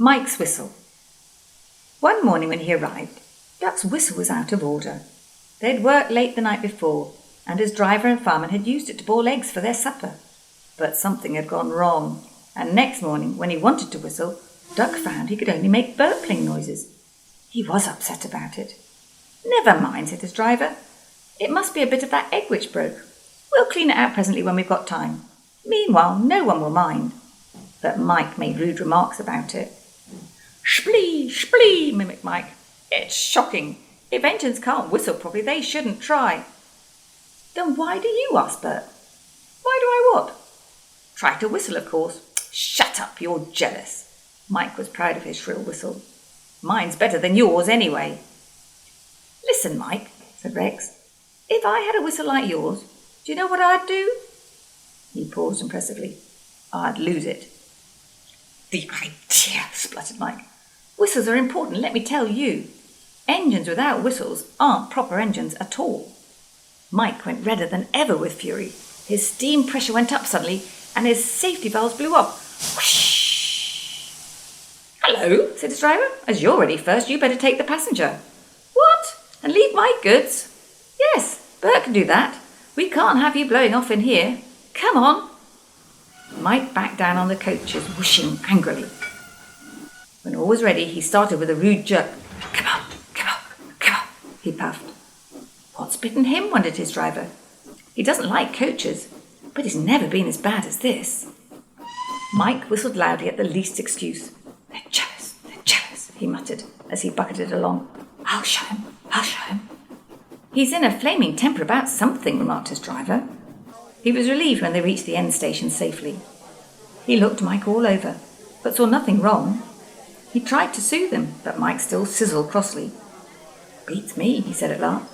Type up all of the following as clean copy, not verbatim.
Mike's whistle. One morning when he arrived, Duck's whistle was out of order. They'd worked late the night before, and his driver and fireman had used it to boil eggs for their supper. But something had gone wrong, and next morning, when he wanted to whistle, Duck found he could only make burpling noises. He was upset about it. "Never mind," said his driver. "It must be a bit of that egg which broke. We'll clean it out presently when we've got time. Meanwhile, no one will mind." But Mike made rude remarks about it. "Splee, splee," mimicked Mike. "It's shocking. If engines can't whistle properly, they shouldn't try." "Then why do you?" asked Bert. "Why do I what?" "Try to whistle, of course." "Shut up, you're jealous." Mike was proud of his shrill whistle. "Mine's better than yours anyway." "Listen, Mike," said Rex. "If I had a whistle like yours, do you know what I'd do?" He paused impressively. "I'd lose it." "The idea," spluttered Mike. "Whistles are important, let me tell you. Engines without whistles aren't proper engines at all." Mike went redder than ever with fury. His steam pressure went up suddenly, and his safety valves blew up. Whoosh! "Hello," said his driver. "As you're ready first, you better take the passenger." "What? And leave my goods?" "Yes, Bert can do that. We can't have you blowing off in here. Come on." Mike backed down on the coaches, whooshing angrily. When all was ready, he started with a rude jerk. "Come on, come on, come on," he puffed. "What's bitten him?" wondered his driver. "He doesn't like coaches, but he's never been as bad as this." Mike whistled loudly at the least excuse. They're jealous," he muttered as he bucketed along. I'll show him." "He's in a flaming temper about something," remarked his driver. He was relieved when they reached the end station safely. He looked Mike all over, but saw nothing wrong. He tried to soothe him, but Mike still sizzled crossly. "Beats me," he said at last.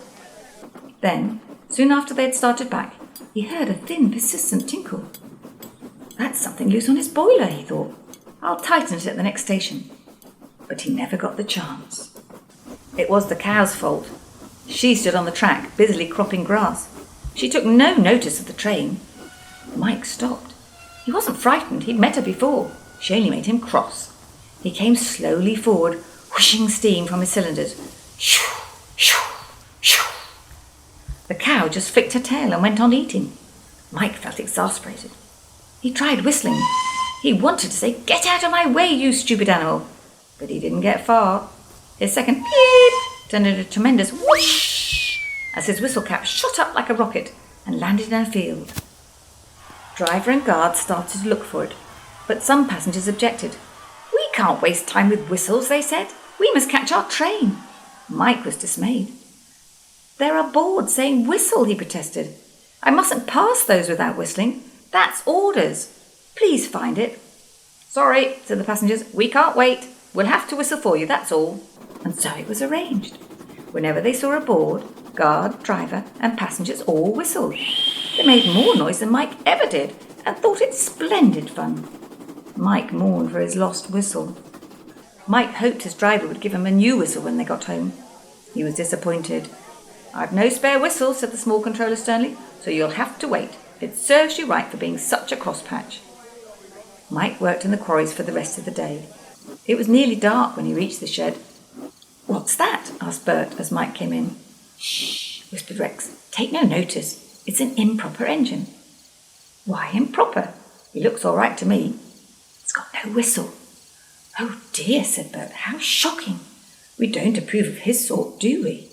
Then, soon after they had started back, he heard a thin, persistent tinkle. "That's something loose on his boiler," he thought. "I'll tighten it at the next station." But he never got the chance. It was the cow's fault. She stood on the track, busily cropping grass. She took no notice of the train. Mike stopped. He wasn't frightened. He'd met her before. She only made him cross. He came slowly forward, whooshing steam from his cylinders. Shoo, shoo, shoo. The cow just flicked her tail and went on eating. Mike felt exasperated. He tried whistling. He wanted to say, "Get out of my way, you stupid animal!" But he didn't get far. His second peep turned into a tremendous whoosh as his whistle cap shot up like a rocket and landed in a field. Driver and guard started to look for it, but some passengers objected. "We can't waste time with whistles," they said. "We must catch our train." Mike was dismayed. "There are boards saying whistle," he protested. "I mustn't pass those without whistling. That's orders. Please find it." "Sorry," said the passengers. "We can't wait. We'll have to whistle for you, that's all." And so it was arranged. Whenever they saw a board, guard, driver, and passengers all whistled. They made more noise than Mike ever did, and thought it splendid fun. Mike mourned for his lost whistle. Mike hoped his driver would give him a new whistle when they got home. He was disappointed. "I've no spare whistle," said the small controller sternly, "so you'll have to wait. It serves you right for being such a crosspatch." Mike worked in the quarries for the rest of the day. It was nearly dark when he reached the shed. "What's that?" asked Bert as Mike came in. "Shh," whispered Rex. "Take no notice. It's an improper engine." "Why improper? He looks all right to me." "It's got no whistle." "Oh dear," said Bert. "How shocking. We don't approve of his sort, do we?"